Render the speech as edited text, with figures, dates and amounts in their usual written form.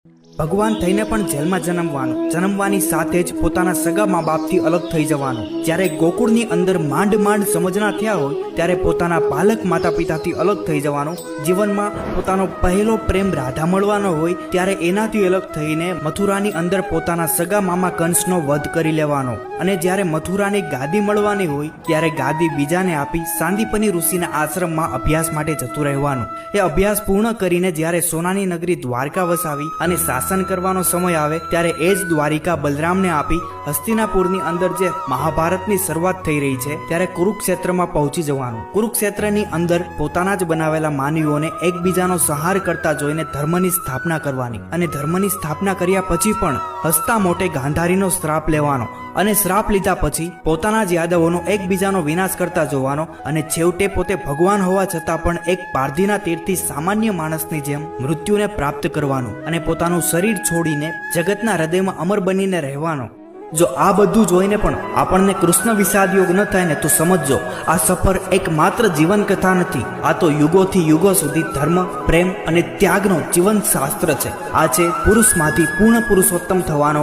ભગવાન થઈને પણ જેલમાં જન્મવાની સાથે જ પોતાના સગા મા બાપથી અલગ થઈ જવાનું. જ્યારે ગોકુળની અંદર માંડ સમજણા થયા હોય ત્યારે પોતાના પાલક માતા પિતાથી અલગ થઈ જવાનું. જીવનમાં પોતાનો પહેલો પ્રેમ રાધા મળવાનો હોય ત્યારે એનાથી અલગ થઈને મથુરાની અંદર પોતાના સગા મામા કંસનો વધ કરી લેવાનો. અને જ્યારે મથુરાની ગાદી મળવાની હોય ત્યારે ગાદી બીજાને આપી સાંદીપની ઋષિના આશ્રમમાં અભ્યાસ માટે જતું રહેવાનું. એ અભ્યાસ પૂર્ણ કરીને જ્યારે સોનાની નગરી દ્વારકા વસાવી અને શાસન કરવાનો સમય આવે ત્યારે એ જ દ્વારિકા બલરામને આપી હસ્તિનાપુરની અંદર જે મહાભારતની શરૂઆત થઈ રહી છે ત્યારે કુરુક્ષેત્રમાં પહોંચી જવાનું. કુરુક્ષેત્રની અંદર પોતાના જ બનાવેલા માનવીઓને એકબીજાનો સહાર કરતા જોઈને ધર્મની સ્થાપના કરવાની. અને ધર્મની સ્થાપના કર્યા પછી પણ હસતા મોટે ગાંધારીનો શ્રાપ લેવાનો. અને શ્રાપ લીધા પછી પોતાના જ યાદવોનો એકબીજાનો વિનાશ કરતા જોવાનો. અને છેવટે પોતે ભગવાન હોવા છતાં પણ એક પારધીના તીરથી સામાન્ય માણસની જેમ મૃત્યુને પ્રાપ્ત કરવાનું. અને પોતાનું શરીર છોડીને જગતના હૃદયમાં અમર બનીને રહેવાનો. જો આ બધું જોઈને પણ આપણને કૃષ્ણ વિષાદ યોગ ન થાય ને તો સમજજો, આ સફર એક માત્ર જીવન કથા નથી. આ તો યુગોથી યુગો સુધી ધર્મ, પ્રેમ અને ત્યાગનો જીવન શાસ્ત્ર છે. આ છે પુરુષમાંથી પૂર્ણ પુરુષોત્તમ થવાનો